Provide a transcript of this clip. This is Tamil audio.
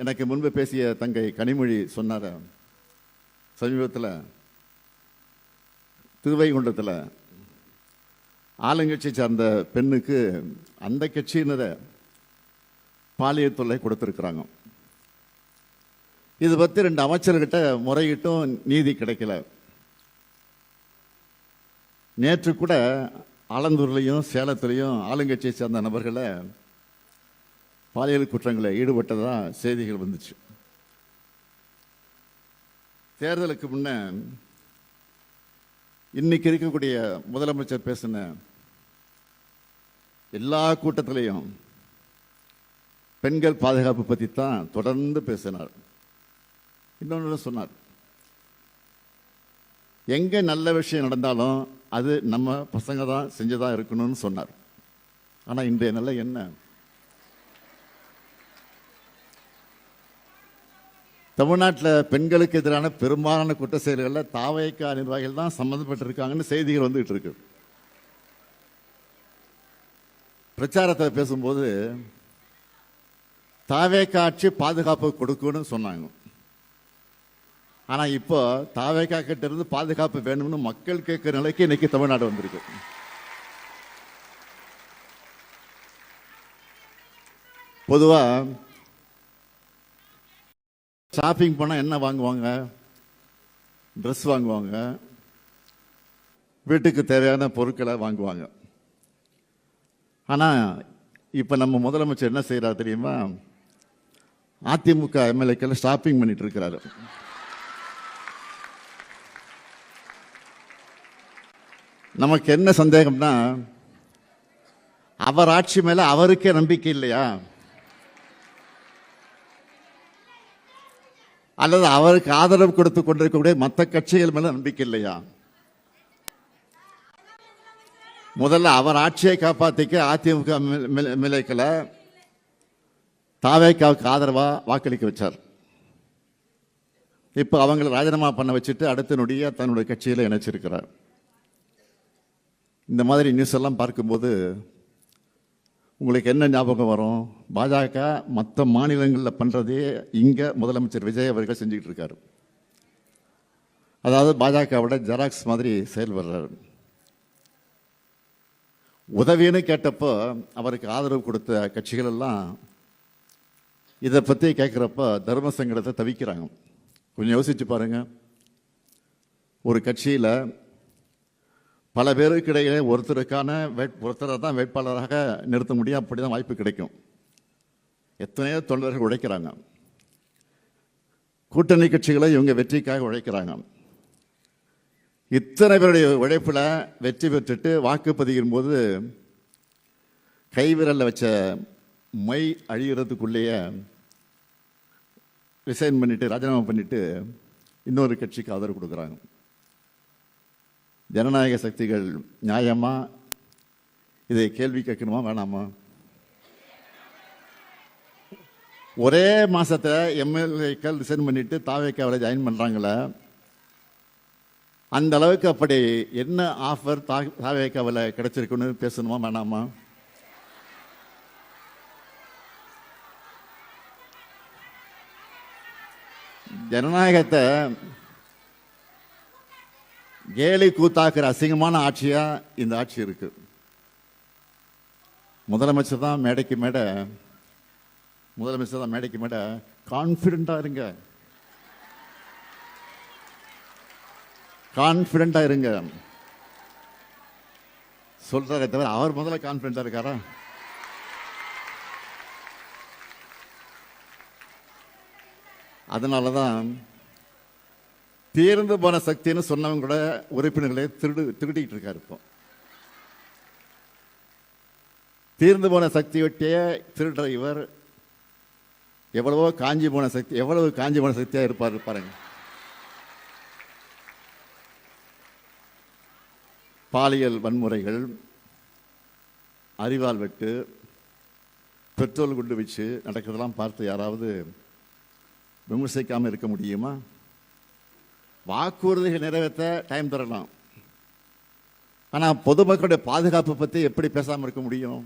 எனக்கு முன்பு பேசிய தங்கை கனிமொழி சொன்னார, சமீபத்தில் திருவைகுண்டத்தில் ஆளுங்கட்சியை சார்ந்த பெண்ணுக்கு அந்த கட்சியினரை பாலியல் தொல்லை கொடுத்துருக்குறாங்க. இது பற்றி 2 அமைச்சர்கிட்ட முறையிட்டும் நீதி கிடைக்கல. நேற்று கூட ஆலந்தூர்லையும் சேலத்திலையும் ஆளுங்கட்சியை சேர்ந்த நபர்களை பாலியல் குற்றங்களில் ஈடுபட்டதா செய்திகள் வந்துச்சு. தேர்தலுக்கு முன்ன இன்னைக்கு இருக்கக்கூடிய முதலமைச்சர் பேசின எல்லா கூட்டத்திலையும் பெண்கள் பாதுகாப்பு பற்றி தான் தொடர்ந்து பேசினார். இன்னொன்று சொன்னார், எங்க நல்ல விஷயம் நடந்தாலும் அது நம்ம பசங்க தான் செஞ்சதா இருக்கணும்னு சொன்னார். ஆனா இன்றைய நிலை என்ன? தமிழ்நாட்டில் பெண்களுக்கு எதிரான பெரும்பாலான குற்ற செயல்களில் தாவேகா நிர்வாகிகள் தான் சம்மந்தப்பட்டிருக்காங்கன்னு செய்திகள் வந்துகிட்டு இருக்கு. பிரச்சாரத்தில் பேசும்போது தாவேகா ஆட்சி பாதுகாப்பு கொடுக்கணும்னு சொன்னாங்க. ஆனா இப்போ தாவேகா கிட்ட இருந்து பாதுகாப்பு வேணும்னு மக்கள் கேட்கிற நிலைக்கு இன்னைக்கு தமிழ்நாடு வந்திருக்கு. பொதுவா ஷாப்பிங் போனா என்ன வாங்குவாங்க? ட்ரெஸ் வாங்குவாங்க, வீட்டுக்கு தேவையான பொருட்களை வாங்குவாங்க. ஆனா இப்ப நம்ம முதலமைச்சர் என்ன செய்யறாரு தெரியுமா? அதிமுக எம்எல்ஏக்கள் ஷாப்பிங் பண்ணிட்டு இருக்கிறாரு. நமக்கு என்ன சந்தேகம்னா, அவர் ஆட்சி மேல அவருக்கே நம்பிக்கை இல்லையா, அல்லது அவருக்கு ஆதரவு கொடுத்து கொண்டிருக்கக்கூடிய மற்ற கட்சிகள் மேல நம்பிக்கை இல்லையா? முதல்ல அவர் ஆட்சியை காப்பாத்திக்க அதிமுக எம்எல்ஏக்களை தாவேகாவுக்கு ஆதரவா வாக்களிக்க வச்சார். இப்ப அவங்களை ராஜினாமா பண்ண வச்சுட்டு அடுத்த நொடியா தன்னுடைய கட்சியில இணைச்சிருக்கிறார். இந்த மாதிரி நியூஸ் எல்லாம் பார்க்கும்போது உங்களுக்கு என்ன ஞாபகம் வரும்? பாஜக மற்ற மாநிலங்களில் பண்றதே இங்க முதலமைச்சர் விஜய் அவர்கள் செஞ்சுக்கிட்டு இருக்காரு. அதாவது பாஜகவோட ஜெராக்ஸ் மாதிரி செயல்படுறாரு. உதவின்னு கேட்டப்போ அவருக்கு ஆதரவு கொடுத்த கட்சிகள் எல்லாம் இதை பற்றி கேட்குறப்ப தர்ம சங்கடத்தை தவிக்கிறாங்க. கொஞ்சம் யோசிச்சு பாருங்க. ஒரு கட்சியில் பல பேருக்கு இடையே ஒருத்தரை தான் வேட்பாளராக நிறுத்த முடியும். அப்படிதான் வாய்ப்பு கிடைக்கும். எத்தனையோ தொண்டர்கள் உழைக்கிறாங்க. கூட்டணி கட்சிகளை இவங்க வெற்றிக்காக உழைக்கிறாங்க. இத்தனை பேருடைய உழைப்பில் வெற்றி பெற்றுட்டு வாக்குப்பதிவின் போது கைவிரலில் வச்ச மை அழிகிறதுக்குள்ளேயே ரிசைன் பண்ணிட்டு ராஜினாமா பண்ணிட்டு இன்னொரு கட்சிக்கு ஆதரவு கொடுக்குறாங்க. ஜனநாயக சக்திகள் நியாயமா இதை கேள்வி கேட்கணுமா வேணாமா? ஒரே மாசத்துல எம்எல்ஏக்கள் ரிசைன் பண்ணிட்டு தாவேகாவில் ஜாயின் பண்றாங்களே, அந்த அளவுக்கு அப்படி என்ன ஆஃபர் தாவேகாவில் கிடைச்சிருக்குன்னு பேசணுமா வேணாமா? ஜனநாயகத்தை கேலி கூத்தாக்குற அசிங்கமான ஆட்சியா இந்த ஆட்சி இருக்கு. முதலமைச்சர் தான் மேடைக்கு மேடை கான்பிடண்டா இருங்க, கான்பிடண்டா இருங்க சொல்றாரே தவிர அவர் முதல்ல கான்பிடண்டா இருக்காரா? அதனாலதான் தீர்ந்து போன சக்தின்னு சொன்னவங்க கூட உறுப்பினர்களை திருடிட்டு இருக்காரு. இப்போ தீர்ந்து போன சக்தி ஒட்டிய திருடுற இவர் எவ்வளவு காஞ்சி போன சக்தியா இருப்பார் பாருங்க. பாலியல் வன்முறைகள், அறிவால் வெட்டு, பெட்ரோல் குண்டு வச்சு நடக்கிறதெல்லாம் பார்த்து யாராவது விமர்சிக்காம இருக்க முடியுமா? வாக்குறுதிகள் நிறைவேற்ற டைம் தரலாம், ஆனா பொதுமக்களுடைய பாதுகாப்பு பத்தி எப்படி பேசாம இருக்க முடியும்?